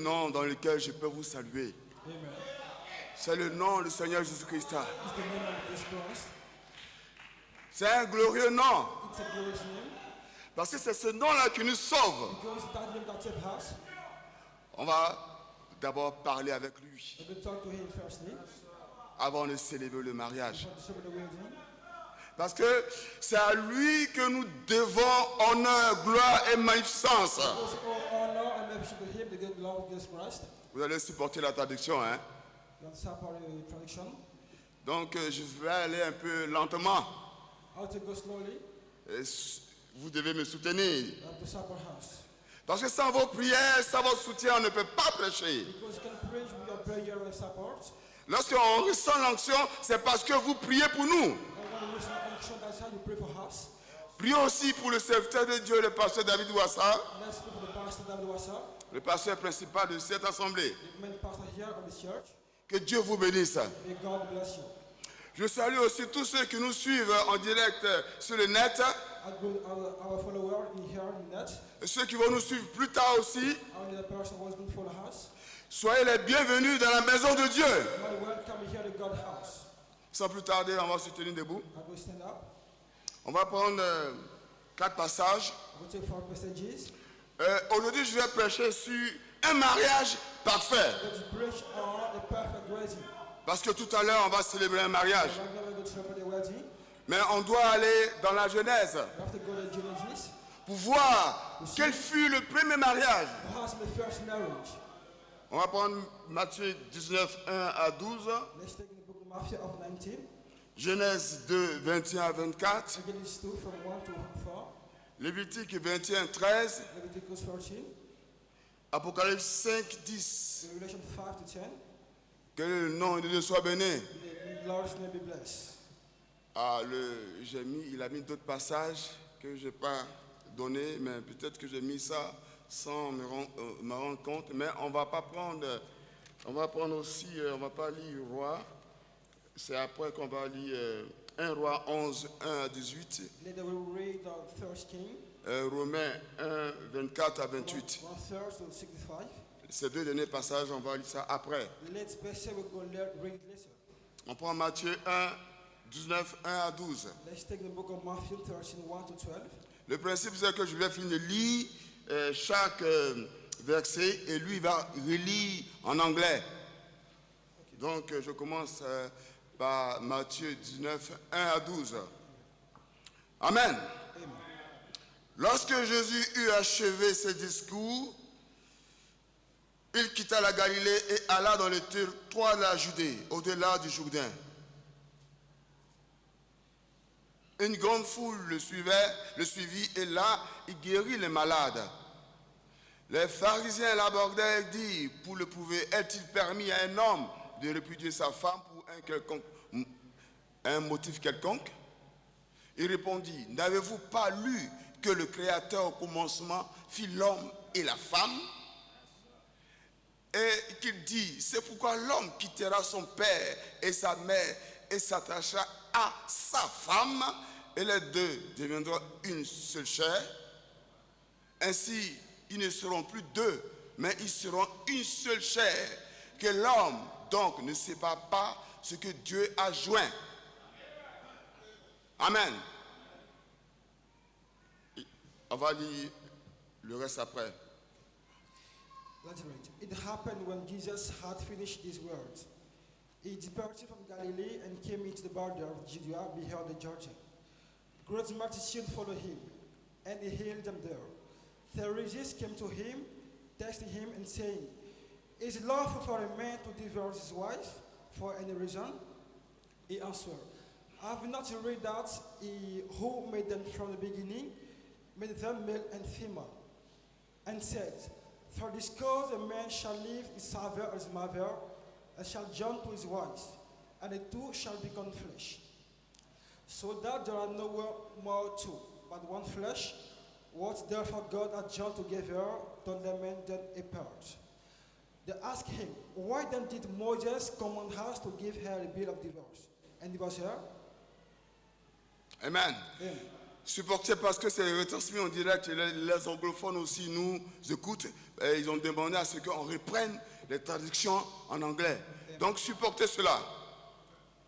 nom dans lequel je peux vous saluer. Amen. C'est le nom du Seigneur Jésus-Christ. It's the name of Jesus Christ. C'est un glorieux nom. It's a glorious name. Parce que c'est ce nom-là qui nous sauve. Because that name that saves us. On va d'abord parler avec lui We're going to talk to him firstly. avant de célébrer le mariage. Before to celebrate the wedding. Parce que c'est à lui que nous devons honneur, gloire et magnificence. Because all honor and everything to him, the good Lord Jesus Christ. Vous allez supporter la traduction, hein? You understand part of the tradition. Donc je vais aller un peu lentement. How to go slowly. Et vous devez me soutenir. You have to supper house. Parce que sans vos prières, sans votre soutien, on ne peut pas prêcher. Because you can preach with your prayer and support. Lorsqu'on ressent l'onction, c'est parce que vous priez pour nous. And when you listen to action, that's how you pray for us. Priez aussi pour le serviteur de Dieu, le pasteur David Ouassa, Let's pray for the pastor David Wassa, le pasteur principal de cette assemblée. the main pastor here of this church. Que Dieu vous bénisse. May God bless you. Je salue aussi tous ceux qui nous suivent en direct sur le net Our follower in here in net. et ceux qui vont nous suivre plus tard aussi. Only the person who is going to follow us. Soyez les bienvenus dans la maison de Dieu. You are welcome here to God's house. Sans plus tarder, on va se tenir debout. I will stand up. On va prendre 4 passages. I will take 4 passages. Aujourd'hui, je vais prêcher sur un mariage parfait. Let's preach on the perfect wedding. Parce que tout à l'heure, on va célébrer un mariage. Right now we're going to celebrate the wedding. Mais on doit aller dans la Genèse We have to go to Genesis. pour voir quel fut le premier mariage. What has been the first marriage? On va prendre Matthieu 19, 1 à 12, Let's take the book of Matthew of 19. Genèse 2, 21 à 24, Genesis 2 from 1 to 4. Lévitique 21, 13, Leviticus 13. Apocalypse 5, 10. Revelation 5 to 10. Que le nom de Dieu soit béni. May the Lord's name be blessed. Ah, il a mis d'autres passages que je n'ai pas donnés, mais peut-être que j'ai mis ça sans me rendre compte. Mais on va pas prendre aussi, on va pas lire Roi. C'est après qu'on va lire 1 Roi 11, 1 à 18. Later we will read the first king. Romains 1, 24 à 28. 1/3 to 65. Ces deux derniers passages, on va lire ça après. Let's best we go read later. On prend Matthieu 1, 19, 1 à 12. Let's take the book of Matthew 13, 1 to 12. Le principe, c'est que je vais finir de lire chaque verset et lui va relire en anglais. Donc, je commence par Matthieu 19, 1 à 12. Amen. Lorsque Jésus eut achevé ses discours, il quitta la Galilée et alla dans le territoire de la Judée, au-delà du Jourdain. Une grande foule le suivit et là, il guérit les malades. Les pharisiens l'abordèrent et dirent, pour le prouver, est-il permis à un homme de répudier sa femme pour un motif quelconque? Il répondit, n'avez-vous pas lu que le Créateur au commencement fit l'homme et la femme? Et qu'il dit, c'est pourquoi l'homme quittera son père et sa mère et s'attachera à sa femme, et les deux deviendront une seule chair. Ainsi, ils ne seront plus deux, mais ils seront une seule chair. Que l'homme, donc, ne sépare pas ce que Dieu a joint. Amen. On va lire le reste après. Let's read. It happened when Jesus had finished these words. He departed from Galilee and came into the border of Judea beyond the Jordan. Great multitude followed him, and he healed them there. Pharisees came to him, testing him and saying, is it lawful for a man to divorce his wife for any reason? He answered, have you not read that he who made them from the beginning made them male and female, and said, for this cause a man shall leave his father or his mother, and shall join to his wife, and the two shall become flesh. So that there are no more two, but one flesh. What therefore God hath joined together, don't let man them apart. They asked him, why then did Moses command us to give her a bill of divorce and divorce her? Amen. Amen. Supporter parce que c'est retransmis en direct et les anglophones aussi nous écoutent. Et ils ont demandé à ce qu'on reprenne les traductions en anglais. Donc supportez cela.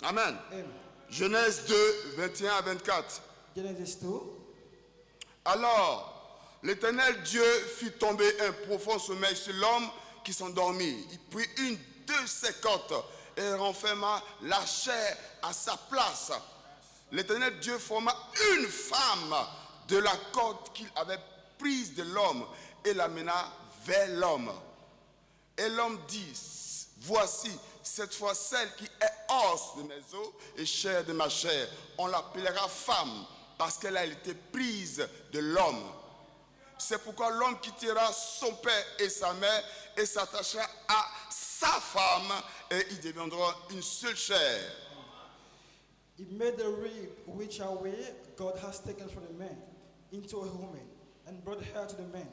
Amen. Amen. Genèse 2, 21 à 24. Genesis 2. Alors, l'Éternel Dieu fit tomber un profond sommeil sur l'homme qui s'endormit. Il prit une de ses côtes et renferma la chair à sa place. L'Éternel Dieu forma une femme de la côte qu'il avait prise de l'homme et l'amena vers l'homme. Et l'homme dit, voici cette fois celle qui est os de mes os et chair de ma chair. On l'appellera femme parce qu'elle a été prise de l'homme. C'est pourquoi l'homme quittera son père et sa mère et s'attachera à sa femme et ils deviendront une seule chair. He made the rib which away God has taken from the man into a woman and brought her to the man.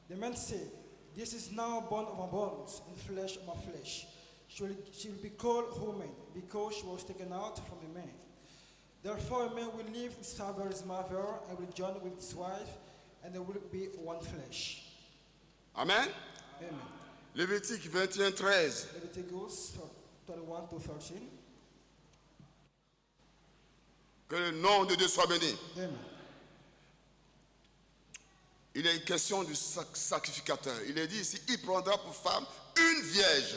The man said, this is now bone of my bones and flesh of my flesh. She will be called woman because she was taken out from the man. Therefore a man will leave his father and his mother and will join with his wife and they will be one flesh. Amen. Amen. Lévitique 21, 13. Leviticus 21 to 13. Que le nom de Dieu soit béni. Amen. Il est question du sacrificateur. Il est dit ici, il prendra pour femme une vierge.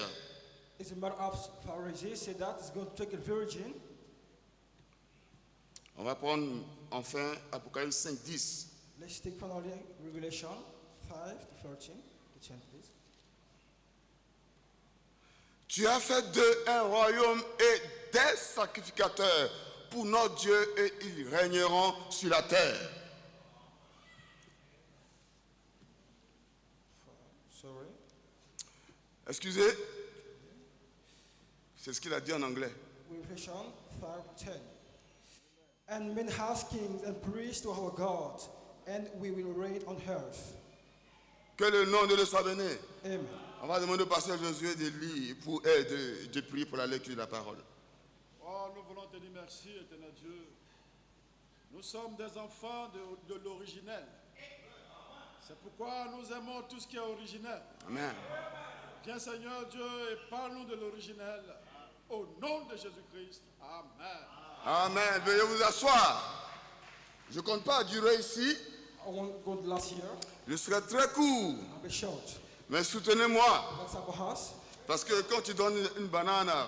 It's a matter of Pharisees say that it's going to take a virgin. On va prendre enfin Apocalypse 5, 10. Let's take finally Revelation 5 to 13. The chant, please. Tu as fait d'eux un royaume et des sacrificateurs pour notre Dieu et ils régneront sur la terre. Sorry. Excusez, c'est ce qu'il a dit en anglais. Revelation 5:10. And men have kings and priests to our God, and we will reign on earth. Que le nom de Dieu soit béni. Amen. On va demander au pasteur Josué de lire de prier pour la lecture de la parole. Oh, nous voulons te dire merci, éternel Dieu. Nous sommes des enfants de l'originel. C'est pourquoi nous aimons tout ce qui est originel. Amen. Viens Seigneur Dieu et parle-nous de l'originel. Au nom de Jésus-Christ. Amen. Amen. Veuillez vous asseoir. Je ne compte pas durer ici. I won't go last year. Je serai très court. I'll be short. Mais soutenez-moi. Let's have a house. Parce que quand tu donnes une banane à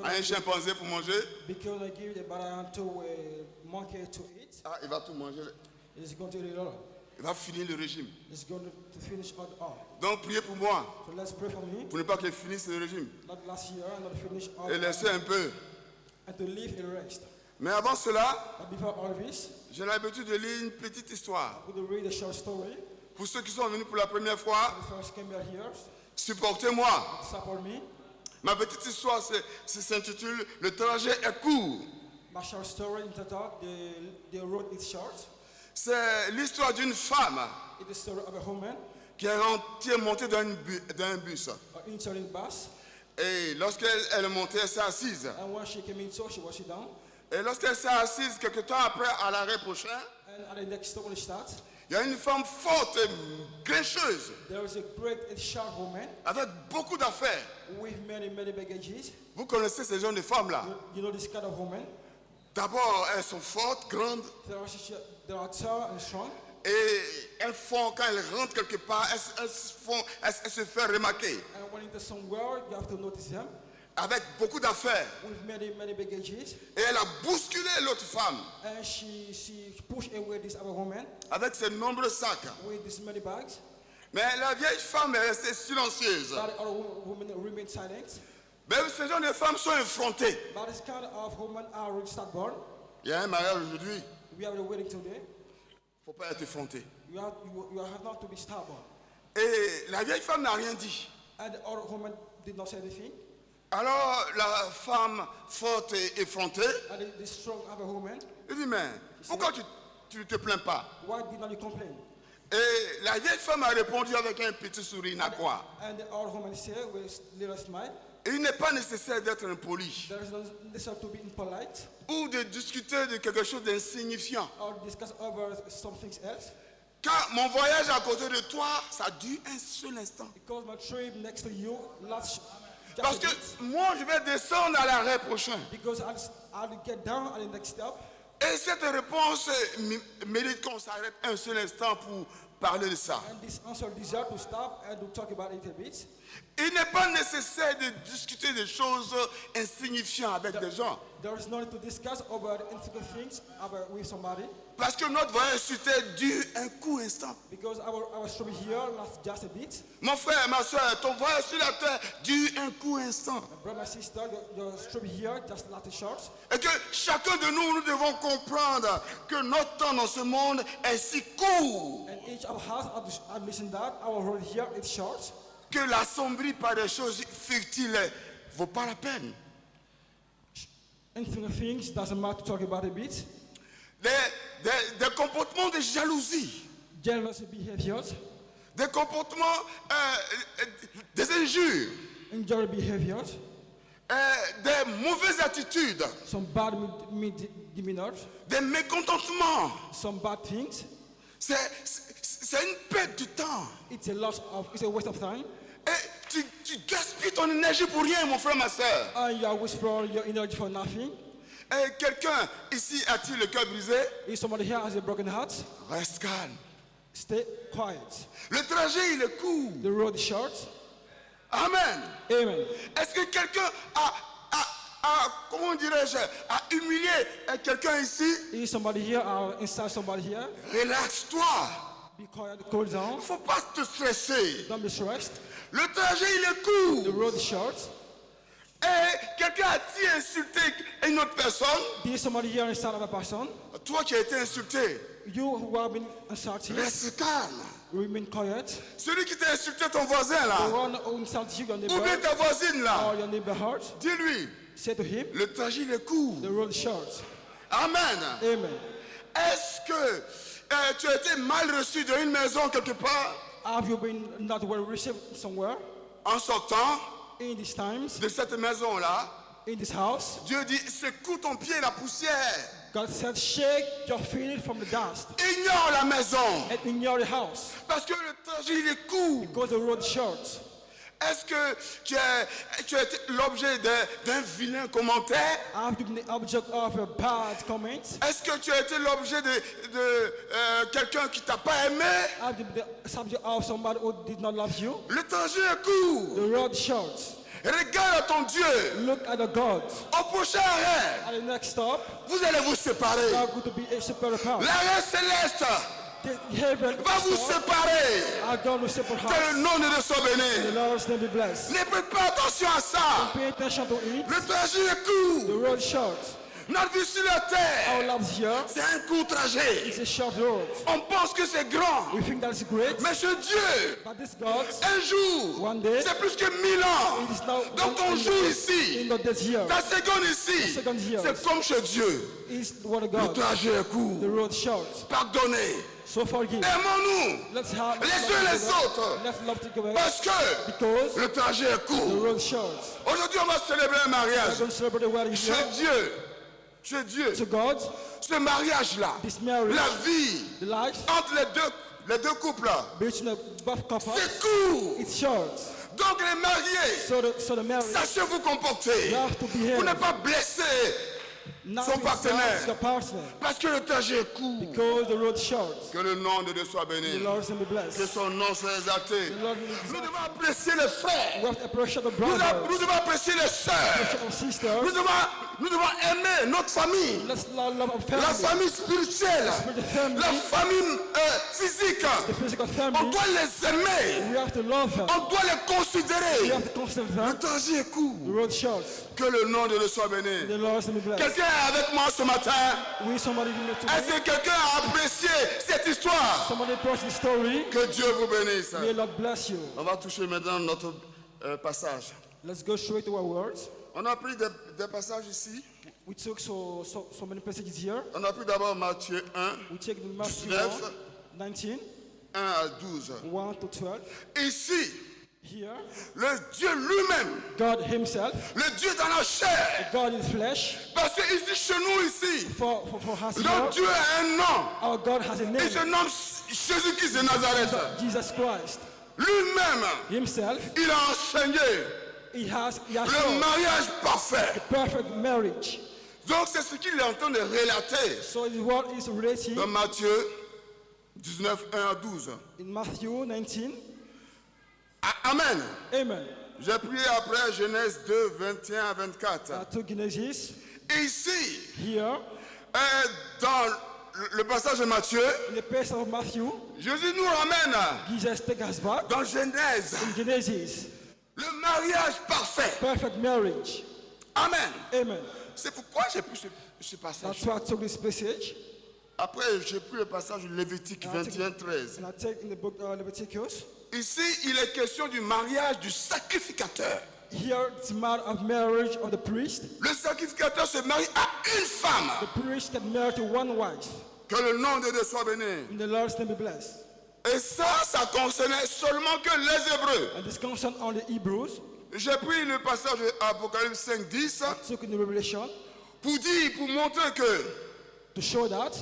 un chimpanzé pour manger, Because I give the banana to a monkey to eat, il va tout manger. it's going to eat it all. Il va finir le régime. It's going to finish all. Donc priez pour moi, So let's pray for me. pour ne pas qu'il finisse le régime. Not last year, not finish all. Et laissez un peu. And to live in rest. Mais avant cela, But before all this, j'ai l'habitude de lire une petite histoire. we will read a short story. Pour ceux qui sont venus pour la première fois, The first came here, supportez-moi. support me. Ma petite histoire s'intitule « Le trajet est court My short story entitled The Road is Short. ». C'est l'histoire d'une femme It's the story of a woman qui est montée d'un bus. entering bus. Et lorsqu'elle est montée, elle s'est assise. And when she came in, so she was sit down. Et lorsqu'elle s'est assise, quelque temps après, à l'arrêt prochain, And at the next stop when it starts, il y a une femme forte et grincheuse, there is a great and sharp woman avec beaucoup d'affaires. with many baggages. Vous connaissez ces genres de femmes-là. You know this kind of woman. D'abord, elles sont fortes, grandes, They are tall and strong. et elles font, quand elles rentrent quelque part, elles se font remarquer. And when into somewhere, you have to notice them Avec beaucoup d'affaires. with many baggages. Et elle a bousculé l'autre femme And she pushed away this other woman avec ses nombreux sacs. with these many bags. Mais la vieille femme est restée silencieuse. But the other women remain silent. Même ces gens de femmes sont effrontées. But this kind of women are really stubborn. Il y a un mariage aujourd'hui, We have a wedding today. il ne faut pas être effronté. You have not to be stubborn. Et la vieille femme n'a rien dit. And the other woman did not say anything. Alors la femme forte et effrontée, And the strong other woman, elle dit, mais pourquoi tu ne te plains pas? why did not you complain? Et la vieille femme a répondu avec un petit sourire narquois. And the old woman said with little smile, Il n'est pas nécessaire d'être impoli there is no necessary to be impolite ou de discuter de quelque chose d'insignifiant. or discuss over something else. Car mon voyage à côté de toi, ça dure un seul instant. Because my trip next to you lasts just Parce a que bit. moi, je vais descendre à l'arrêt prochain. Because I'll get down at the next stop. Et cette réponse mérite qu'on s'arrête un seul instant pour parler de ça. And this answer deserves to stop and to talk about it a bit. Il n'est pas nécessaire de discuter des choses insignifiantes avec des gens. There is no need to discuss over intricate things with somebody. Parce que notre voyage sur terre dure un court instant. Because our trip here lasts just a bit. Mon frère, ma soeur, ton voyage sur la terre dure un court instant. My brother, my sister, your trip here just lasts short. Et que chacun de nous, nous devons comprendre que notre temps dans ce monde est si court And each of us understand that our road here is short. que l'assombrie par des choses futiles ne vaut pas la peine. Intricate things doesn't matter to talk about a bit. Des comportements de jalousie, Jealous behaviors, des comportements, des injures, injury behaviors, des mauvaises attitudes, some bad demeanor, des mécontentements. some bad things. C'est une perte du temps. It's a waste of time. Et tu gaspilles ton énergie pour rien, mon frère, ma soeur. And you are wasting your energy for nothing. Et quelqu'un ici a-t-il le cœur brisé? If somebody here has a broken heart, Reste calme. stay quiet. Le trajet, il est court. The road is short. Amen. Amen. Est-ce que quelqu'un comment dirais-je, a humilié quelqu'un ici? If somebody here or inside somebody here, Relaxe-toi. be quiet, cool Il down. ne faut pas te stresser. Don't be stressed. Le trajet, il est The court. road is short. Et quelqu'un a-t-il insulté une autre personne? Did somebody here inside of a person? Toi qui as été insulté, You who have been insulted, reste calme. remain quiet. Celui qui t'a insulté, ton voisin The là, one who insulted you, your ou bien neighbor, ta voisine là, or your neighbor heart, dis-lui, say to him, le trajet, il est court. the road is short. Amen. Amen. Est-ce que tu as été mal reçu dans une maison quelque part Have you been not well received somewhere en sortant in these times, de cette maison-là? in this house? Dieu dit, secoue ton pied la poussière. God said, shake your feet from the dust Ignore la maison. and in your house, Parce que le trajet, il est court. because the road is short. Est-ce que tu as été l'objet d'un vilain commentaire? Have you been the object of a bad comment? Est-ce que tu as été l'objet de quelqu'un qui t'a pas aimé? Have you been the subject of somebody who did not love you? Le trajet est court. The road is short. Regarde à ton Dieu. Look at the God. Au prochain arrêt, At the next stop, vous allez vous séparer. you are going to be a separate house. L'arrêt céleste The heaven va vous stop séparer. are going to separate Que le house. nom de Dieu soit The béni. Lord's name be blessed. Ne prête pas attention à ça. Pay attention to it. Le trajet est The court. road is short. Notre vie sur la terre, Our lives here c'est un court trajet. is a short road. On pense que c'est grand. We think that's great, Mais ce Dieu, but this God, un jour, one day, c'est plus que 1000 ans. it is now Donc ton jour ici, in the death here. ta seconde ici, second here. c'est comme chez Dieu. Is the word of Le God. trajet est court. The road is short. Pardonnez. So forgive. Aimons-nous Let's have les uns les autres. Let's love together Parce que because le trajet est the court. road is short. Aujourd'hui, on va célébrer un We're mariage. going to celebrate the wedding Chez here. Dieu. Chez Dieu. To God, Ce mariage-là, this marriage, la vie the life entre les deux couples, between the both couples, c'est court. it's short. Donc les mariés, So the marriage, sachez vous comporter. you have to behave. Pour ne pas blesser Not son partenaire. your partner. Parce que le trajet est court. Because the road is short. Que le nom de Dieu soit The béni. Lord's name be Que blessed. son nom soit exalté. The Lord is Nous devons apprécier les frères. We have to appreciate the Nous brothers, devons apprécier les sœurs. and sisters. Nous devons aimer notre famille. Let's love our La family, famille spirituelle. the family, La famille physique. the physical On family. doit les aimer. We have to love them. On doit les We considérer. have to consider Le them. trajet est court. The road is short. Que le nom de Dieu soit béni. The Lord's name be blessed. Quelqu'un est avec moi ce matin. We somebody who knows Est-ce today. que quelqu'un a apprécié cette histoire? Somebody brought the story. Que Dieu vous bénisse. May Lord bless you. On va toucher maintenant notre passage. Let's go straight to our words. On a pris des passages ici. We took so many passages here. On a pris d'abord Matthieu 1, We take the Matthew 19. 1, 19. 1 à 12. 1 to 12. Ici, Here, le Dieu lui-même, God Himself, le Dieu dans la chair, God in flesh, parce que ici, chez nous, ici, for us notre here, Dieu a un nom. our God has a Il se name, nomme Jésus-Christ de Nazareth. Jesus Christ. Lui-même, Himself, il a enseigné He has le shown mariage parfait. perfect marriage. Donc c'est ce qu'il est en train de relater So His word is relating dans Matthieu 19, 1 à 12. in Matthew 19. Amen. Amen. J'ai prié après Genèse 2, 21 à 24. To Genesis, Et ici, here, dans le passage de Matthieu, in the place of Matthew, Jésus nous ramène Jesus take us back dans Genèse, in Genesis, le mariage parfait. perfect marriage. Amen. Amen. C'est pourquoi j'ai pris ce passage. That's why I took this passage. Après, j'ai pris le passage de Lévitique 21, 13. And I take in the book Leviticus. Ici, il est question du mariage du sacrificateur. Here it's a matter of marriage of the priest. Le sacrificateur se marie à une femme. The priest can marry to one wife. Que le nom de Dieu soit béni. And the Lord's name be blessed. Et ça concernait seulement que les Hébreux. And this concern on the Hebrews. J'ai pris le passage de Apocalypse 5, 10 Took in the Revelation pour montrer to show that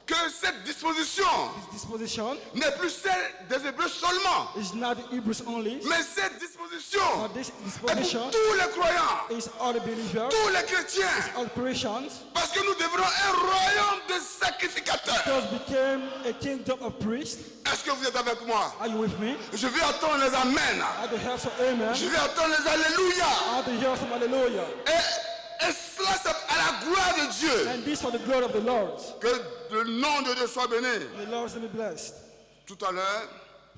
que cette disposition this disposition n'est plus celle des Hébreux seulement, is not the Hebrews only, mais cette disposition but this est disposition pour tous les croyants, is all the believers, tous les chrétiens, all Christians, parce que nous devenons un royaume de sacrificateurs. because became a kingdom of priests. Est-ce que vous êtes avec moi? Are you with me? Je vais attendre les amens. I have to hear some amen. Je vais attendre les alléluia. I have to hear some hallelujah. Et cela, c'est à la gloire de Dieu. And this for the glory of the Lord. Que le nom de Dieu soit béni. The Lord's name be blessed. Tout à l'heure,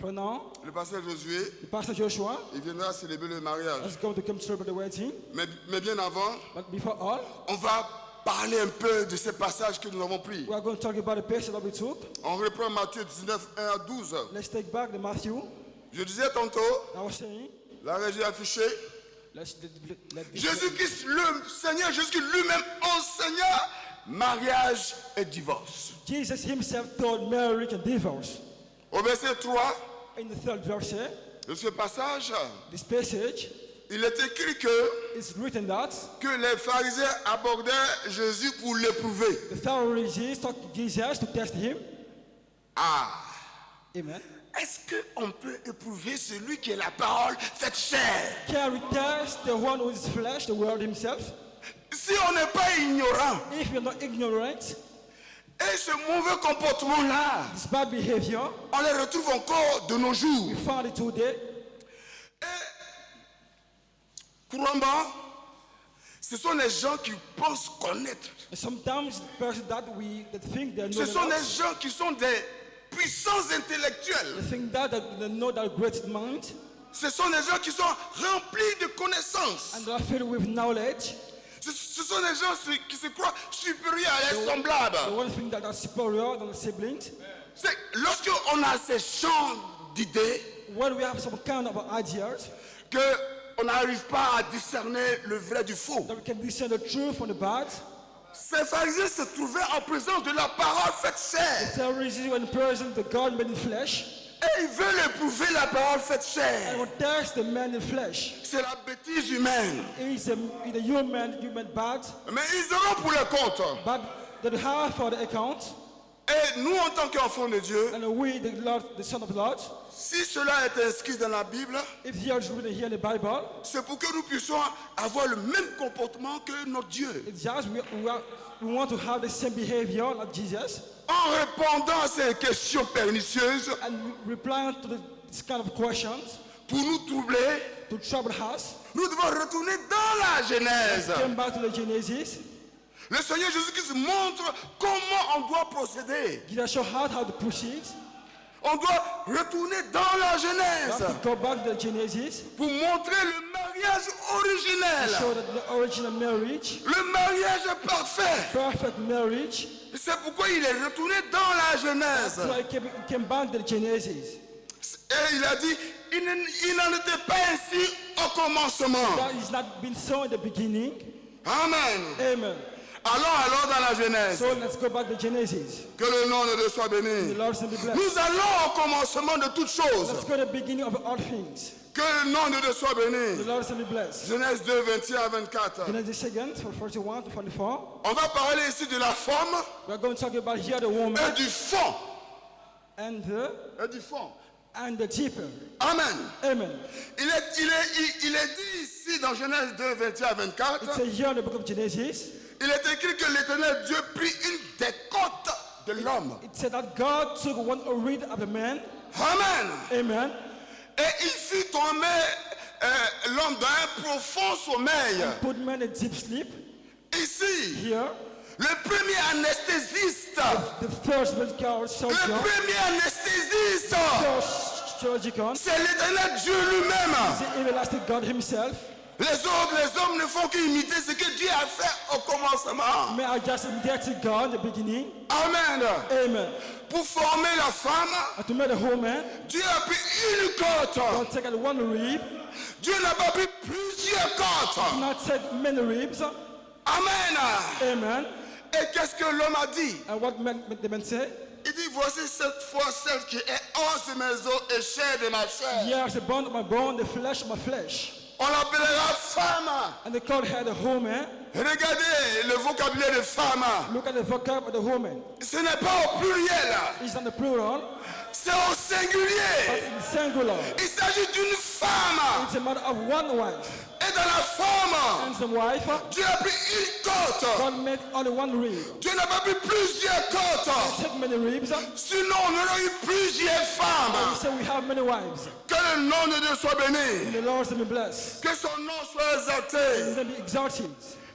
For now, le pasteur Josué, the pastor Joshua il viendra célébrer le mariage. is going to come to celebrate the wedding. Mais bien avant, But before all, on va parler un peu de ces passages que nous avons pris. we are going to talk about the passage that we took. On reprend Matthieu 19, 1 à 12. Let's take back the Matthew. Je disais tantôt, I was saying, la régie affichée, let Jésus-Christ, le Seigneur Jésus-Christ lui-même enseigna mariage et divorce. Jesus himself taught marriage and divorce. Au verset 3 In the third verse, de ce passage, this passage il est écrit que is written that les pharisiens abordaient Jésus pour l'éprouver. the Pharisees talked to Jesus to test him. Ah, Amen. est-ce qu'on peut éprouver celui qui est la parole faite chair? Can we test the one who is flesh, the word himself? Si on n'est pas ignorant, If you're not ignorant, et ce mauvais comportement-là, this bad behavior, on les retrouve encore de nos jours. we found it today. Couramment, ce sont les gens qui pensent connaître. And sometimes the person that think they know Ce sont that, des gens qui sont des puissants intellectuels. they think that they know that great mind, Ce sont des gens qui sont remplis de connaissances. and they are filled with knowledge. Ce sont des gens qui se croient supérieurs à leurs semblables. The one thing that are superior than the siblings. C'est lorsqu'on a ces champs d'idées When we have some kind of ideas, qu'on n'arrive pas à discerner le vrai du faux. that we can discern the truth from the bad. Ces pharisiens se trouvaient en présence de la parole faite chair. Pharisees when present the God made in flesh, Et ils veulent éprouver la parole faite and chair. will test the man in flesh. C'est la bêtise humaine. It's a human bad, Mais ils auront pour le compte. but they have for the account. Et nous, en tant qu'enfants de Dieu, And we, the Lord, the Son of the Lord, si cela est inscrit dans la Bible, if here is written here in the Bible, c'est pour que nous puissions avoir le même comportement que notre Dieu. it's just we want to have the same behavior like Jesus, En répondant à ces questions pernicieuses, and replying to this kind of questions pour nous troubler, to trouble us. nous devons retourner dans la Genèse. Came back to the Genesis. Le Seigneur Jésus-Christ montre comment on doit procéder. Jesus showed how to proceed. On doit retourner dans la We Genèse have to go back to the Genesis. pour montrer le mariage originel, Show that the original marriage, le mariage parfait. perfect marriage. C'est pourquoi il est retourné dans la Genèse. So he came back to the Genesis. Et il a dit, il n'en était pas ainsi au commencement. That is not been so in the beginning. Amen. Amen. Allons alors dans la Genèse. So let's go back to Genesis. Que le nom de Dieu soit The béni. Lord shall be blessed. Nous allons au commencement de toutes choses. Let's go to the beginning of all things. Que le nom de Dieu soit The béni. Lord shall be blessed. Genèse 2, 21 à 24. Genesis 2, from 41 to 44. On va parler ici de la forme We're going to talk about here the woman et du fond. and the deeper. Amen. Amen. Il est dit ici dans Genèse 2, 21 à 24. It says here in the book of Genesis, Il est écrit que l'Éternel Dieu prit une des côtes de l'homme. it said that God took one reed of the man. Amen. Amen. Et il fit tomber l'homme dans un profond sommeil. Put man in deep sleep. Ici, Here, le premier anesthésiste, the first medical le surgeon, premier anesthésiste, first surgeon, c'est l'Éternel Dieu lui-même. the everlasting God himself. Les autres, les hommes ne font qu'imiter ce que Dieu a fait au commencement. May I just imitate God in the beginning. Amen. Amen. Pour former la femme, And to make the whole man, Dieu a pris une côte. God take out one rib, Dieu n'a pas pris plusieurs côtes. not take many ribs. Amen. Amen. Et qu'est-ce que l'homme a dit? And what the man say? Il dit, voici cette fois celle qui est os de mes os et chair de ma chair. Here is the bone of my bone, the flesh of my flesh. On l'appellera femme. And they called her the woman. Regardez le vocabulaire de femme. Look at the vocab of the woman. Ce n'est pas au pluriel, It's not the plural, c'est au singulier. but in singular. Il s'agit d'une femme. It's a matter of one wife. Et dans la femme, And some wife, Dieu a pris une côte. God made only one rib. Dieu n'a pas pris plusieurs côtes. Take many ribs. Sinon, on aurait eu plusieurs We femmes. say we have many wives. Que le nom de Dieu soit béni. The Lord shall be blessed. Que son nom soit exalté. And then be exalted.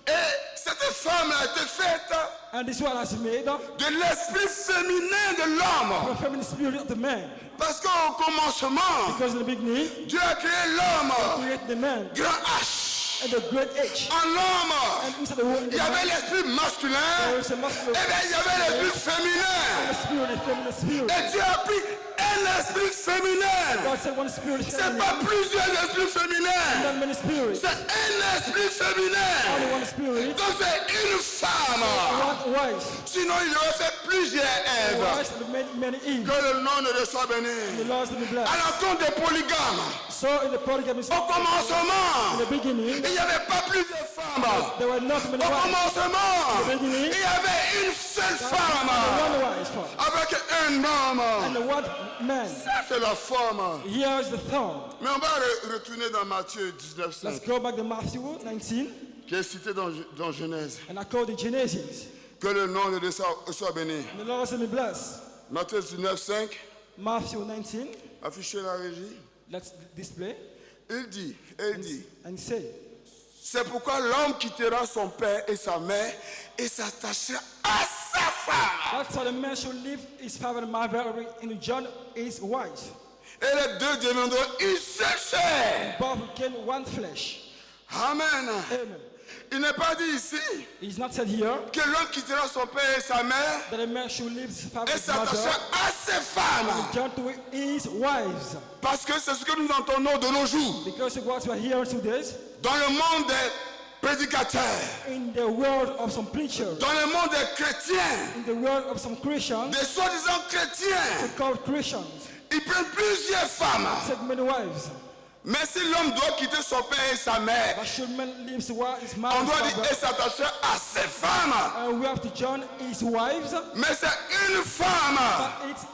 Et cette femme a été faite And this one has made de l'esprit féminin de l'homme. the feminine spirit of the man. Parce qu'au commencement, Because in the beginning, Dieu a créé l'homme, create the man grand H. and the great H. En l'homme, And inside the woman, il y avait l'esprit masculin, there is a et masculine bien il y avait l'esprit féminin. spirit, a feminine spirit. Et Dieu a pris un esprit féminin. God said one spirit C'est feminine, pas plusieurs esprits féminins. not many spirits. C'est un esprit Only féminin. one spirit, Donc c'est une femme. one wife. Sinon il aurait fait plusieurs Èves. Wives and many Eve. Que le nom de Dieu soit The béni. Lord shall be À blessed. l'encontre des polygames, So in the polygamy, au commencement, in the beginning, il n'y avait pas plusieurs femmes. there were not many Au wives. commencement, beginning, il y avait une seule femme One wife avec un homme. and the one man. Ça, c'est la forme. Here is the thorn. Mais on va retourner dans Matthieu 19, Let's 5, go back to Matthew 19 qui est cité dans Genèse. and according to Genesis. Que le nom de Dieu soit béni. The Lord shall be blessed. Matthieu 19, 5, Matthew 19. affiché la régie. Let's display Il dit, and say, c'est pourquoi l'homme quittera son père et sa mère et s'attachera à sa femme. that's how the man should leave his father and mother and join his wife. Et les deux deviendront une seule chair. Both became one flesh. Amen. Amen. Il n'est pas dit ici It's not said here que l'homme quittera son père et sa mère that a man should leave his father et and mother s'attachera à ses femmes. and join to his wives. Parce que c'est ce que nous entendons de nos jours. Because of what we are hearing today Dans le monde des prédicateurs, in the world of some preachers, dans le monde des chrétiens, in the world of some Christians, des soi-disant chrétiens, called Christians, ils prennent plusieurs femmes. take many wives. Mais si l'homme doit quitter son père et sa mère, But should man leave his mother on and doit dire father, et s'attacher à ses femmes. and we have to join his wives, Mais c'est une femme. but it's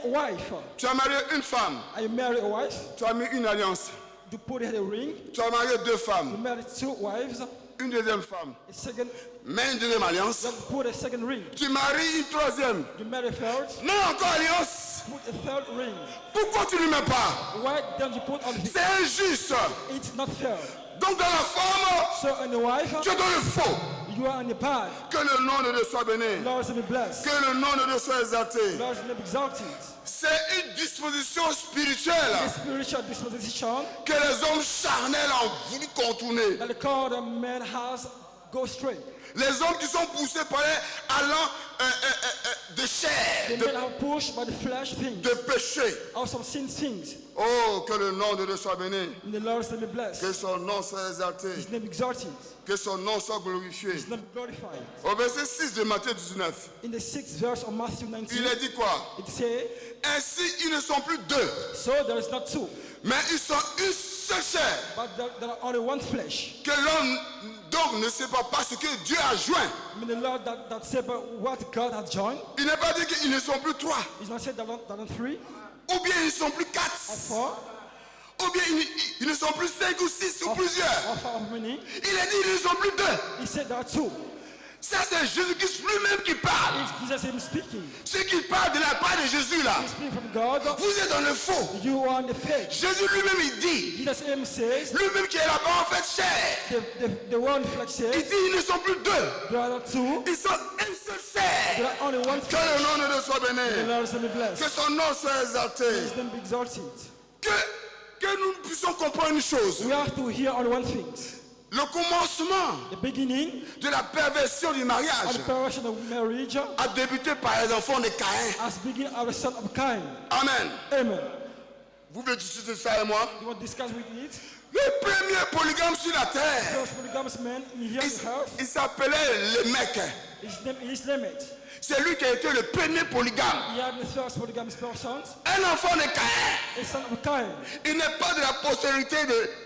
a wife. Tu as marié une femme. Are you married a wife? Tu as mis une alliance. You put her a ring. Tu as marié deux You femmes. married two wives. Une deuxième femme. A second, Mais une deuxième alliance. you put a second ring. Tu maries une troisième. You marry a third. Mais encore alliance. Put a third ring. Pourquoi tu ne le mets pas? Why don't you put on the? C'est injuste. It's not fair. Donc dans la femme, So in the wife, tu es dans le faux. you are in the path. Que le nom de Dieu soit béni. Lord shall be blessed. Que le nom de Dieu soit exalté. Lord shall be exalted. C'est une disposition spirituelle The spiritual disposition que les hommes charnels ont voulu contourner. that the God of man has go straight. Les hommes qui sont poussés par les allants de The chair, men are pushed by the flesh things, de péché. also sin things. Oh, que le nom de Dieu soit béni. And the Lord's name be Que blessed. son nom soit exalté. His name exalted. Que son nom soit glorifié. His name glorified. Au verset 6 de Matthieu 19, In the 6th verse of Matthew 19, il est dit quoi? it says, Ainsi, ils ne sont plus deux, so there is not two, mais ils sont une seule chair. but there are only one flesh. Que l'homme donc ne sépare pas ce que Dieu a joint. I mean, the Lord that separate what God has joined. Il n'est pas dit qu'ils ne sont plus trois, It's not said there are three ou bien ils ne sont plus or quatre, four ou bien ils ne sont plus cinq ou six ou plusieurs. or five or many. Il est dit qu'ils ne sont plus deux. He said there are two. Ça, c'est Jésus-Christ lui-même qui parle. It's Jesus him speaking. Ceux qui parlent de la part de Jésus là, He's speaking from God. vous êtes dans le faux. You are in the faith. Jésus lui-même il dit, Jesus him says, lui-même qui est la parole faite chair, the one flesh il says, dit ils ne sont plus deux, there are not two, ils sont une seule there chair. are only one Que flesh. le nom de Dieu soit The béni, Lord's name be que blessed. son nom soit exalté, His name be exalted. que nous puissions comprendre une chose. We have to hear only one thing. Le commencement The beginning de la perversion du of mariage the perversion of marriage a débuté par les enfants de Caïn. has begun as the son of Cain. Amen. Amen. Vous voulez discuter ça et moi? You want to discuss with it? Le premier polygame sur la terre, First polygamous man in here on earth, il s'appelait le mec. his name is Lamech. C'est lui qui a été le premier polygame. He had the first polygamous person, Un enfant de Caïn. a son of Cain. Il n'est pas de la postérité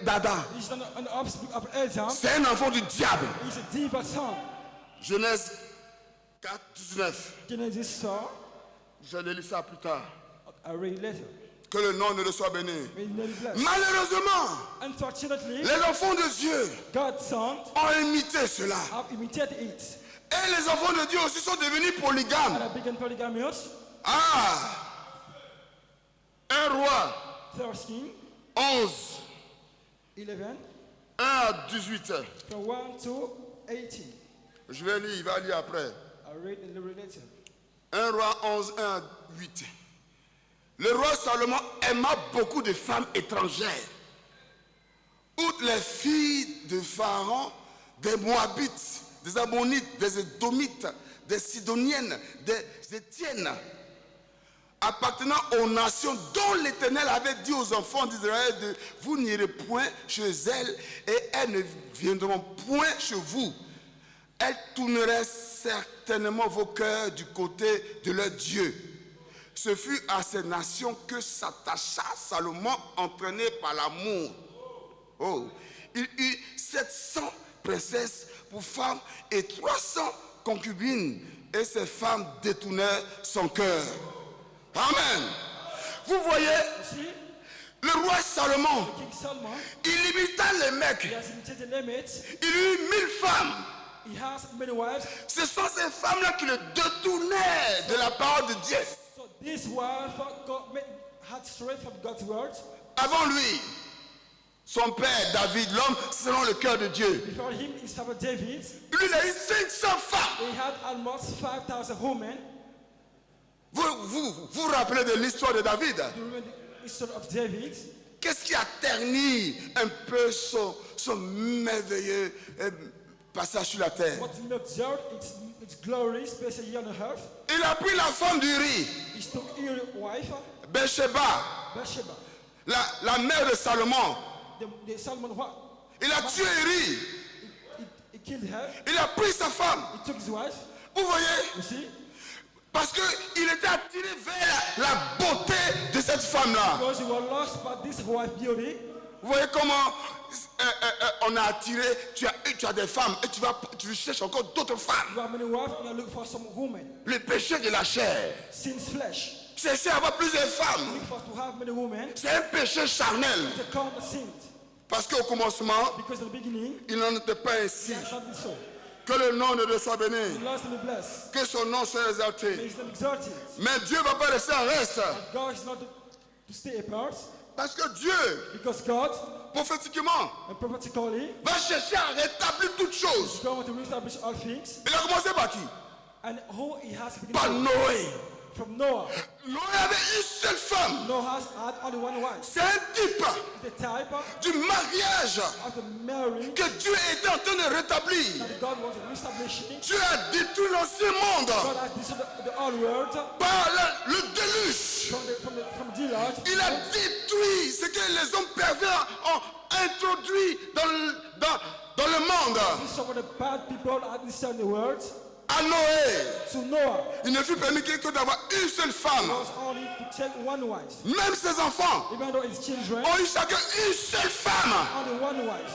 d'Adam. He's not an offspring of Adam. C'est un enfant du diable. He's a diva son. Genèse 4, 19. Genesis 4. Je vais lire ça plus tard. I read later. Que le nom de Dieu soit béni. May his name be blessed. Malheureusement, Unfortunately, les enfants de Dieu God's son ont imité cela. have imitated it. Et les enfants de Dieu aussi sont devenus polygames. And have begun polygamous. Ah! Un roi, 1 King 11, 11, 1 à 18. from 1 to 18. Je vais lire, il va lire après. I read a little later. 1 roi 11, 1 à 8. Le roi Salomon aima beaucoup de femmes étrangères. Outre les filles de Pharaon, des Moabites, des Ammonites, des Édomites, des Sidoniennes, des Étiennes, appartenant aux nations dont l'Éternel avait dit aux enfants d'Israël de vous n'irez point chez elles et elles ne viendront point chez vous. Elles tourneraient certainement vos cœurs du côté de leur Dieu. Ce fut à ces nations que s'attacha Salomon, entraîné par l'amour. Oh, il eut 700 princesses pour femmes et 300 concubines, et ces femmes détournèrent son cœur. Amen. Vous voyez, See, le roi Salomon, King Solomon, il imita les mecs. he has imitated Lamech. Il eut 1000 femmes. He has many wives. Ce sont ces femmes-là qui le détournaient de la parole de Dieu. So this wife had strength from God's word. Avant lui, son père David, l'homme selon le cœur de Dieu, Before him is Father David. lui il a eu 500 femmes. He had almost 5,000 women. Vous rappelez de l'histoire de David? Do you remember the history of David? Qu'est-ce qui a terni un peu son merveilleux passage sur la terre? What makes out its glory, especially here on earth? Il a pris la femme d'Uri, He took his wife, Bathsheba, Bathsheba. la mère de Salomon. The Solomon, what? Il a tué Uri. He killed her. Il a pris sa femme. He took his wife. Vous voyez? You see? Parce qu'il était attiré vers la beauté de cette femme-là. Because you were lost by this wife beauty. Vous voyez comment on a attiré, tu as des femmes et tu cherches encore d'autres femmes. You have many wives and you look for some woman. Le péché de la chair. Since flesh. Chercher à avoir plusieurs femmes. Look for to have many women. C'est un péché charnel. It's a common sin. Parce qu'au commencement, Because in the beginning, il n'en était pas ainsi. it's not been so. Que le nom de Dieu soit The béni. Lord is blessed. Que son nom soit May exalté. his name exalted. Mais Dieu ne va pas rester en reste. God is not to stay apart. Parce que Dieu, Because God, prophétiquement, and prophetically, va chercher à rétablir toutes choses. is going to reestablish all things. Il a commencé par qui? And who he has begun Par to Noé. from Noah. Noé avait une seule femme. Noah had only one wife. C'est un type The type du mariage of the marriage que Dieu était en train de rétablir. that God was establishing. Dieu a détruit l'ancien monde God has destroyed the old world par le déluge. from deluge. Il a détruit ce que les hommes pervers ont introduit dans le monde. Some of the bad people had destroyed the world. À Noé, To Noah, il ne fut permis que d'avoir une seule femme. was only to take one wife. Même ses enfants Even though his children ont eu chacun une seule femme. only one wife.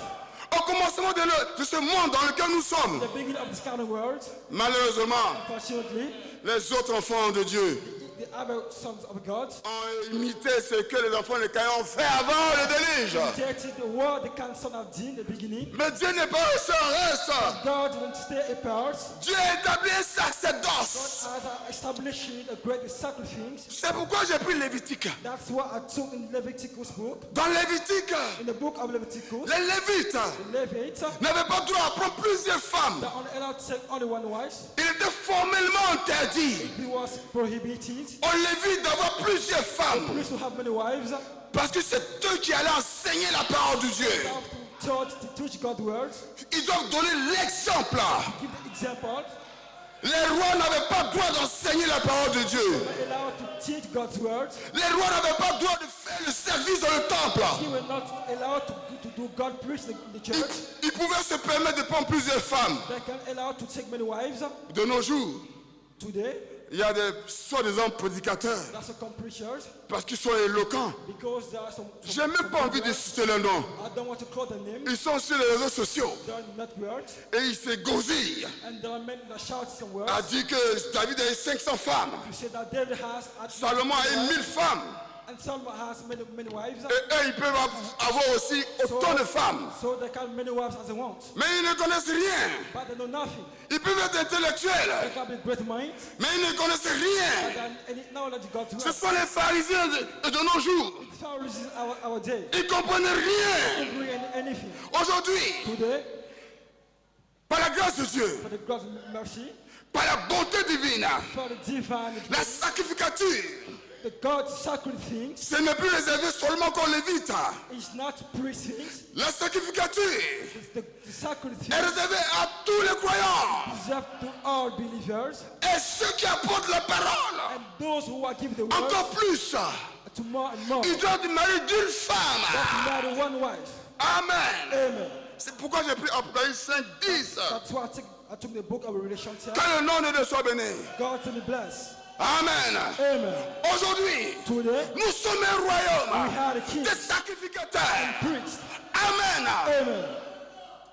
Au commencement de ce monde dans lequel nous sommes, The beginning of this kind of world, malheureusement, unfortunately, les autres enfants de Dieu the other sons of God ont imité ce que les enfants de Caïn ont fait avant le déluge. imitated the word the son of Din, the beginning. Mais Dieu n'est pas resté en reste. God didn't stay apart. Dieu a établi un God sacerdoce. has established a great sacred things. C'est pourquoi j'ai pris Lévitique. That's what I took in Leviticus book. Dans Lévitique, In the book of Leviticus, les Lévites the Levites, n'avaient pas droit à prendre plusieurs femmes. they're only allowed to take only one wife. Il était formellement interdit He was prohibited. aux Lévites d'avoir plusieurs femmes. He used to have many wives. Parce que c'est eux qui allaient enseigner la parole de Dieu. They have to teach God's words. Ils doivent donner l'exemple. Give the example. Les rois n'avaient pas droit d'enseigner la parole de Dieu. They're allowed to teach God's words. Les rois n'avaient pas droit de faire le service dans le temple. He was not allowed to do God preach the church. Ils pouvaient se permettre de prendre plusieurs femmes. They can allow to take many wives. De nos jours, Today, il y a des soi-disant prédicateurs that's some preachers parce qu'ils sont éloquents. because there are some. J'ai même pas envie de citer leur nom. I don't want to call the name. Ils sont sur les réseaux sociaux They're not words, et ils se gosillent. and there are men that shout some words. A dit que David a eu 500 femmes. You say that David has. Salomon a eu 1000 femmes. And Solomon has many wives. Et eux, ils peuvent avoir aussi autant de femmes. So they can many wives as they want. Mais ils ne connaissent rien. But they know nothing. Ils peuvent être They intellectuels. can be great minds. Mais ils ne connaissent rien. Than any knowledge God's Ce word. sont les pharisiens de nos jours. Pharisees our day. Ils ne comprennent rien. Don't bring anything. Aujourd'hui, Today, par la grâce de Dieu, for the God's mercy, par la bonté divine, for the divine, la sacrificature, the God's sacred things ce n'est plus réservé seulement qu'aux Lévites. is not priest things. La sacrificature It's the sacred est things réservée à tous les croyants reserved to all believers et ceux qui apportent la parole. and those who are given the word Encore plus, to more and more. ils doivent marier d'une femme. To marry one wife. Amen. Amen. C'est pourquoi j'ai pris Apocalypse 5, 10. That's why I took the book of Revelation. Que le nom de Dieu soit béni. God to be blessed. Amen. Amen. Aujourd'hui, Today, nous sommes un we royaume had a king, des sacrificateurs. priest. Amen. Amen.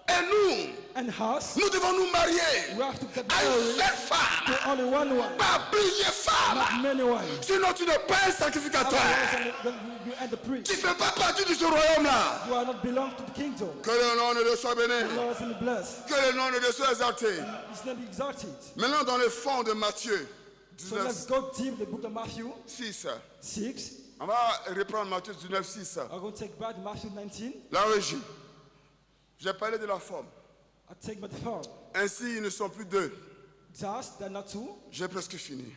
Et nous, And us, nous devons nous marier we have to get à une married seule femme, to only one wife, pas plusieurs femmes. not many wives. Sinon, tu n'es pas un sacrificateur. Otherwise, then you end the Tu priest. ne fais pas partie de ce royaume-là. You are not belong to the kingdom. Que le nom de Dieu soit béni. The Lord is in the blessed. Que le nom de Dieu soit exalté. His name be exalted. Maintenant, dans le fond de Matthieu So let's 19, go deep the book of Matthew 6. 6. On va reprendre Matthieu 19, 6. I'm going to take back Matthew 19. La régie. J'ai parlé de la forme. I take back the form. Ainsi, ils ne sont plus deux. Just, they're not two. J'ai presque fini.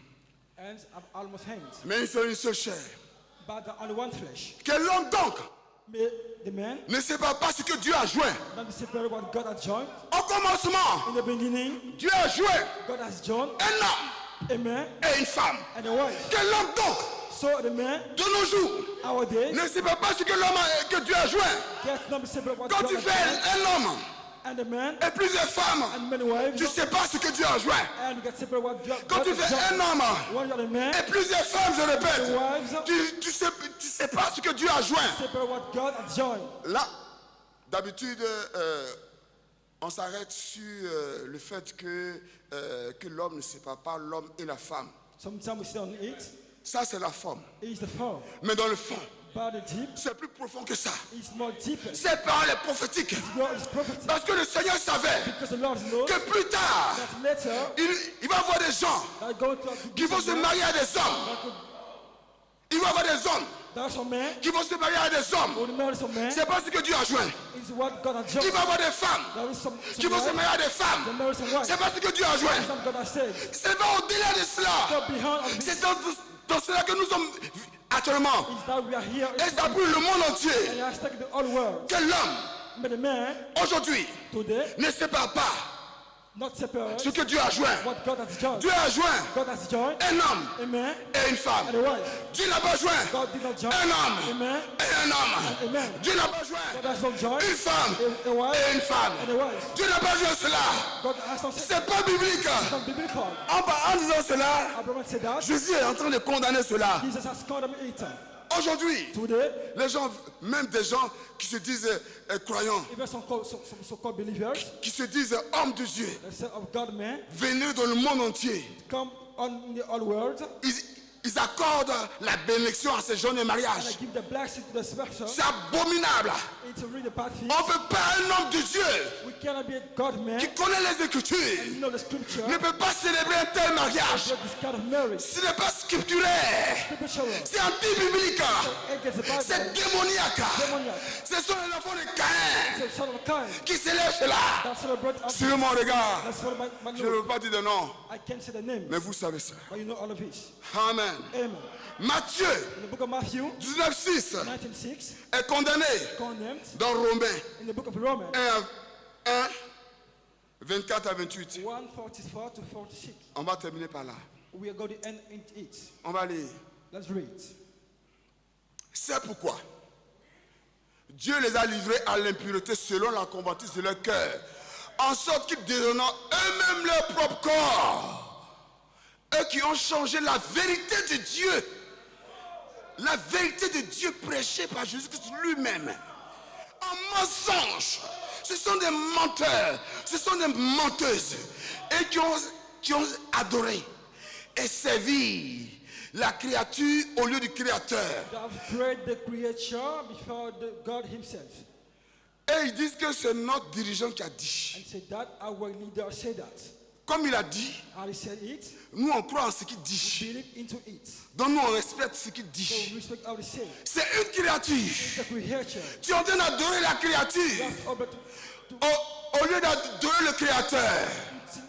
And I'm almost hands. Mais ils sont une seule chair. But they're only one flesh. Que l'homme donc May the man ne sépare pas ce que Dieu a joint. not be separated what God has joined. Au commencement, In the beginning, Dieu a joint God has joined un homme a man et une femme. and a wife. Que l'homme donc, So the man, de nos jours, our days, ne sépare pas ce que que Dieu a joint. gets not be separated what Quand God tu has fais joined. un homme And the man et plusieurs femmes, and many wives. tu sais pas ce que Dieu a joint. And you get separated what God Quand tu has fais un joined. homme When you're the man, et plusieurs femmes, je répète, wives, tu sais pas ce que Dieu a joint. separate what God has joined. Là, d'habitude, on s'arrête sur le fait que l'homme ne sépare pas l'homme et la femme. Sometimes we sit on it. Ça, c'est la forme. It's the form. Mais dans le fond, But the deep c'est plus profond que ça. is more deeper. Ces paroles est prophétique. God is prophecy. Parce que le Seigneur savait Because the Lord knows que plus tard, that later il va y avoir des gens that going to qui vont se marier à des hommes. Il va y avoir des hommes There are some men qui vont se marier à des hommes. who will marry some men. C'est pas ce que Dieu a joint. It's what God has Il joined. va y avoir des femmes There is some qui vont se wives, marier à des they femmes. marry some wives. C'est pas ce que Dieu a joint. Some God has said. C'est pas au-delà de So cela. behind of this C'est dans cela que nous sommes actuellement. is that we are here Et ça brûle le monde entier. and he has taken the whole world. Que l'homme, But the man aujourd'hui, today ne sépare pas not separate ce que Dieu a joint. what God has joined. Dieu a joint God has joined un homme a man et une femme. and a wife. Dieu n'a pas joint God did not join un a homme man. et un homme. Amen. Dieu n'a pas God joint has not joined une femme a wife et une femme. and a wife. Dieu n'a pas joint cela. God has not said C'est pas biblique. it's not biblical. En disant cela, Abraham said that. Jésus est en train de condamner cela. Jesus has condemned it. Aujourd'hui, Today, les gens, même des gens qui se disent croyants, even some so-called believers, qui se disent hommes de Dieu, they say of God men, venus dans le monde entier, come on in the whole world ils accordent la bénédiction à ces jeunes de and I mariage. give the blessing to the person. C'est abominable. It's a really bad thing. On ne peut pas un homme de Dieu We cannot be a God man. qui connaît les Écritures You know the scripture. ne peut pas célébrer un tel mariage. But this kind of marriage, Ce n'est pas scripturaire. scriptural, C'est anti-biblique. against the Bible, C'est démoniaque. demoniac. Ce sont les enfants de Caïn It's a son of kind qui célèbrent cela. that celebrate us. Sur mon regard, That's what my je ne Lord. veux pas dire de nom, I can't say the name, mais vous savez ça. but you know all of this. Amen. Amen. Matthieu In the book of Matthew, 19:6 19:6, est condamné condemned. dans Romains In the book of Romans, 1, 24 à 28. 1:44 to 46. On va terminer par là. We are going to end in it. On va lire. Let's read. C'est pourquoi Dieu les a livrés à l'impureté selon la convoitise de leur cœur, en sorte qu'ils déshonorent eux-mêmes leur propre corps. Eux qui ont changé la vérité de Dieu, la vérité de Dieu prêchée par Jésus-Christ lui-même, en mensonge. Ce sont des menteurs, ce sont des menteuses, et qui ont adoré et servi la créature au lieu du Créateur. They have prayed the creature before God himself. Et ils disent que c'est notre dirigeant qui a dit. And said that our leader said that. Comme il a dit, And he said it, nous on croit en ce qu'il dit. believe into it. Donc nous on respecte ce qu'il So dit. respect how he said. C'est une créature. The creature. Tu es en train d'adorer la créature That's over to au lieu d'adorer le Créateur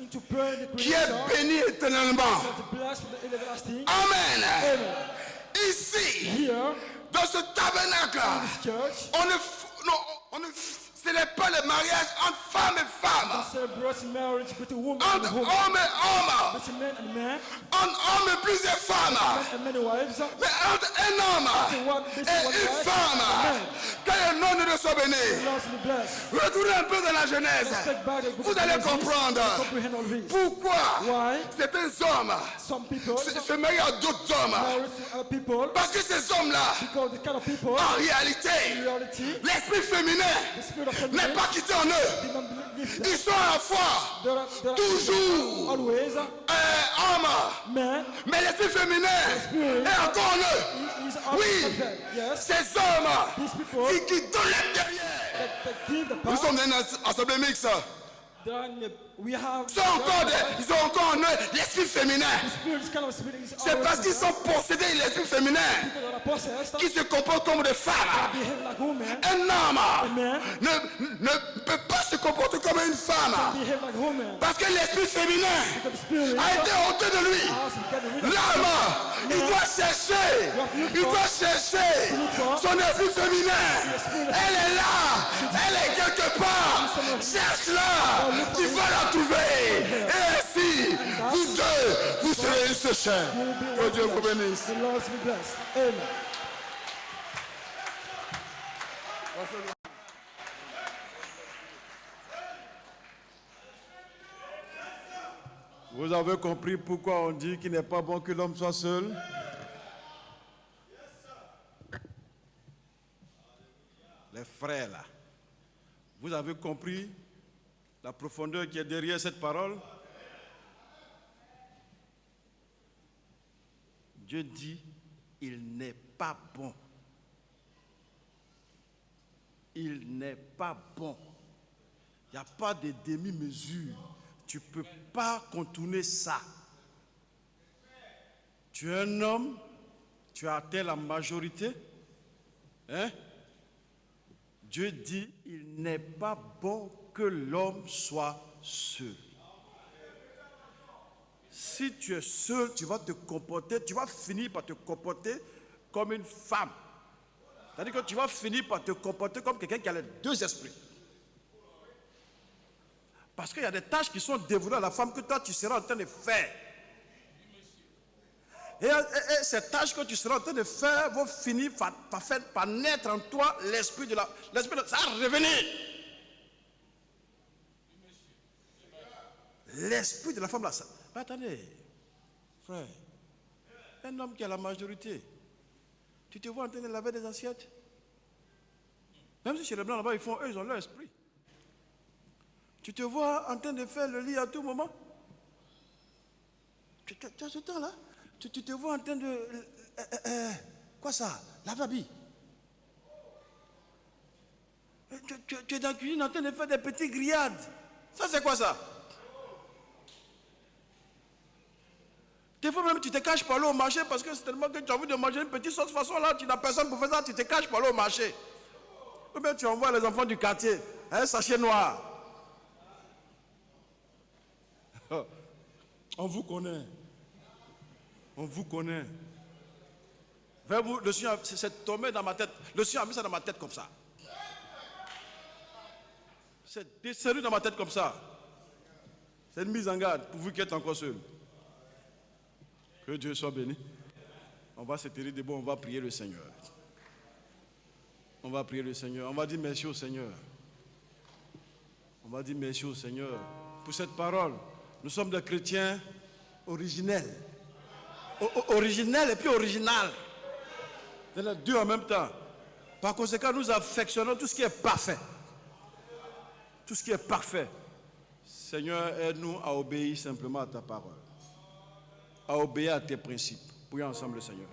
into prayer the qui est creator. béni éternellement. To bless with the everlasting. Amen. Amen. Ici, Here, dans ce tabernacle, this church, ce n'est pas le mariage entre femmes et femmes, celebrates marriage between woman and entre woman, hommes et hommes, between man and man, entre hommes et plusieurs femmes, and many wives. mais entre un homme et une femme. Que le nom de Dieu soit béni. Lord be blessed. Retournez un peu dans la Genèse. Take back the book Vous of allez Genesis, comprendre comprehend all this. pourquoi Why certains hommes some people se marient à d'autres hommes. marry to other people, Parce que ces hommes-là, because the kind of people, en in réalité, reality, l'esprit féminin the spirit of n'est femininity pas quitté en eux. did not live there. Ils sont à la fois There are toujours always hommes, men. mais l'esprit féminin est encore en eux. Is Oui. of them. Yes. Ces hommes These people qui donnent l'intérieur. that give the Nous power. sommes dans une assemblée mixte. We have Ils ont encore en eux l'esprit féminin. the spirit, this kind of spirit is C'est parce qu'ils sont possédés de l'esprit féminin people that are possessed, qui se comportent comme des femmes. behave like women, Un homme Amen. ne peut pas se comporter comme une femme. behave like women. Parce que l'esprit féminin The spirit a été ôté de lui. has become rid of L'homme, il doit chercher son esprit féminin. Elle est là, elle est quelque part. Cherche-la, tu vas la trouver. Et ainsi, vous deux, vous serez une seule chair. Que Dieu vous bénisse. The Lord be blessed. Amen. Vous avez compris pourquoi on dit qu'il n'est pas bon que l'homme soit seul? Les frères là, vous avez compris la profondeur qui est derrière cette parole? Dieu dit, il n'est pas bon. Il n'est pas bon. Il n'y a pas de demi-mesure. Tu ne peux pas contourner ça. Tu es un homme, tu as atteint la majorité, hein? Dieu dit, il n'est pas bon que l'homme soit seul. Si tu es seul, tu vas te comporter, tu vas finir par te comporter comme une femme. C'est-à-dire que tu vas finir par te comporter comme quelqu'un qui a les deux esprits. Parce qu'il y a des tâches qui sont dévolues à la femme que toi tu seras en train de faire. Et ces tâches que tu seras en train de faire vont finir par naître en toi l'esprit de la... Ça va revenir. L'esprit de la femme là. Ça, mais attendez, frère. Un homme qui a la majorité, tu te vois en train de laver des assiettes? Même si chez les blancs là-bas, ils ont leur esprit. Tu te vois en train de faire le lit à tout moment? Tu as ce temps là? Tu te vois en train de... quoi ça? Laver. Tu es dans la cuisine en train de faire des petits grillades. Ça c'est quoi ça? Des fois même tu te caches pour aller au marché parce que c'est tellement que tu as envie de manger une petite sauce façon là, tu n'as personne pour faire ça, tu te caches pour aller au marché. Ou bien tu envoies les enfants du quartier, un sachet noir. On vous connaît. On vous connaît. Vous, le Seigneur, c'est tombé dans ma tête. Le Seigneur a mis ça dans ma tête comme ça. C'est descendu dans ma tête comme ça. C'est une mise en garde pour vous qui êtes encore seul. Que Dieu soit béni. On va se tenir debout, on va prier le Seigneur. On va prier le Seigneur. On va dire merci au Seigneur. On va dire merci au Seigneur pour cette parole. Nous sommes des chrétiens originels. Originel et puis original. C'est les deux en même temps. Par conséquent, nous affectionnons tout ce qui est parfait. Tout ce qui est parfait. Seigneur, aide-nous à obéir simplement à ta parole. À obéir à tes principes. Prions ensemble le Seigneur.